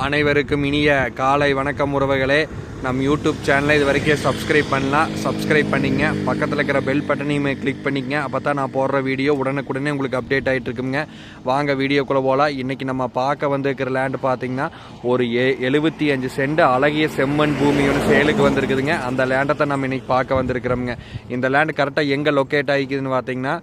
அனைவருக்கும் இனிய காலை வணக்கம் உறவுகளே. நம் யூடியூப் சேனலை இது வரைக்கும் சப்ஸ்கிரைப் பண்ணலாம், சப்ஸ்கிரைப் பண்ணிங்க. பக்கத்தில் இருக்கிற பெல் பட்டனையுமே கிளிக் பண்ணிங்க. அப்போ தான் நான் போடுற வீடியோ உடனுக்குடனே உங்களுக்கு அப்டேட் ஆகிட்டு இருக்குங்க. வாங்க வீடியோக்குள்ளே போகலாம். இன்றைக்கி நம்ம பார்க்க வந்துருக்கிற லேண்டு பார்த்திங்கன்னா ஒரு 75 சென்ட் அழகிய செம்மண் பூமி ஒன்று சேலுக்கு வந்திருக்குதுங்க. அந்த லேண்டை தான் நம்ம இன்றைக்கி பார்க்க வந்திருக்கிறோமுங்க. இந்த லேண்டு கரெக்டாக எங்கே லொக்கேட் ஆகிக்குதுன்னு பார்த்திங்கன்னா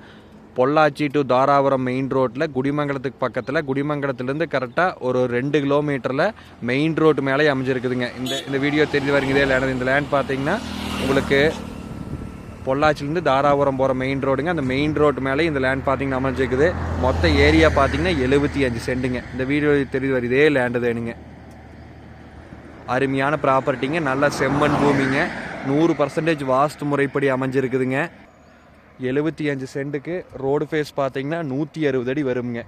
பொள்ளாச்சி டு தாராபுரம் மெயின் ரோட்டில் குடிமங்கலத்துக்கு பக்கத்தில், குடிமங்கலத்துலேருந்து கரெக்டாக ஒரு 2 கிலோமீட்டரில் மெயின் ரோட்டு மேலே அமைஞ்சிருக்குதுங்க. இந்த வீடியோ தெரிஞ்சு வரீங்க. இதே லேண்ட், இந்த லேண்ட் பார்த்தீங்கன்னா உங்களுக்கு பொள்ளாச்சிலேருந்து தாராபுரம் போகிற மெயின் ரோடுங்க. அந்த மெயின் ரோட்டு மேலே இந்த லேண்ட் பார்த்தீங்கன்னா அமைஞ்சிருக்குது. மொத்த ஏரியா பார்த்தீங்கன்னா 75 சென்ட்டுங்க. இந்த வீடியோ தெரிஞ்சு வர இதே லேண்டு தானுங்க. அருமையான ப்ராப்பர்ட்டிங்க, நல்ல செம்மண் பூமிங்க, 100% வாஸ்து முறைப்படி அமைஞ்சிருக்குதுங்க. 75 சென்ட்டுக்கு ரோடு ஃபேஸ் பார்த்தீங்கன்னா 160 அடி வருங்க.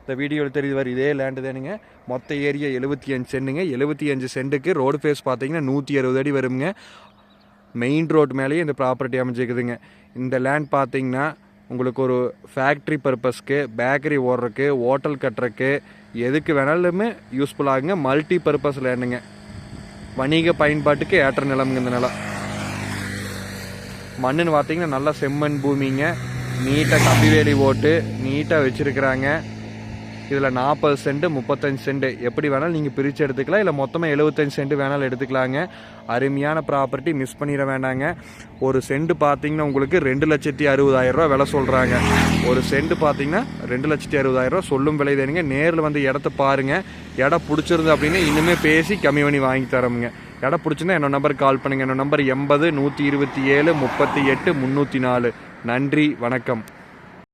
இந்த வீடியோவில் தெரியுது வர இதே லேண்டு தானுங்க. மொத்த ஏரியா 75 சென்ட்டுங்க. 75 சென்ட்டுக்கு ரோடு ஃபேஸ் பார்த்தீங்கன்னா 160 அடி வருங்க. மெயின் ரோடு மேலேயே இந்த ப்ராப்பர்ட்டி அமைஞ்சிக்குதுங்க. இந்த லேண்ட் பார்த்தீங்கன்னா உங்களுக்கு ஒரு ஃபேக்ட்ரி பர்பஸ்க்கு, பேக்கரி ஓடுறதுக்கு, ஹோட்டல் கட்டுறதுக்கு, எதுக்கு வேணாலுமே யூஸ்ஃபுல் ஆகுங்க. மல்டி பர்பஸ் லேண்டுங்க. வணிக பயன்பாட்டுக்கு ஏற்ற நிலமுங்க. இந்த நிலம் மண்ணுன்னு பார்த்தீங்கன்னா நல்லா செம்மண் பூமிங்க. நீட்டாக கம்பி வேலி ஓட்டு நீட்டாக வச்சுருக்குறாங்க. இதில் 40 சென்ட் 35 சென்ட் எப்படி வேணாலும் நீங்கள் பிரித்து எடுத்துக்கலாம். இல்லை மொத்தமாக 75 சென்ட் வேணாலும் எடுத்துக்கலாங்க. அருமையான ப்ராப்பர்ட்டி, மிஸ் பண்ணிட வேண்டாங்க. ஒரு சென்ட் பார்த்தீங்கன்னா உங்களுக்கு 2,60,000 விலை சொல்கிறாங்க. ஒரு சென்ட் பார்த்தீங்கன்னா 2,60,000 சொல்லும் விலை தானுங்க. நேரில் வந்து இடத்த பாருங்கள். இடம் பிடிச்சிருந்து அப்படின்னு இன்னுமே பேசி கம்மி பண்ணி வாங்கி தரோமுங்க. இடம் பிடிச்சிருந்தா என்னோட நம்பருக்கு கால் பண்ணுங்கள். என்னோட நம்பர் 80 127 38 304. நன்றி, வணக்கம்.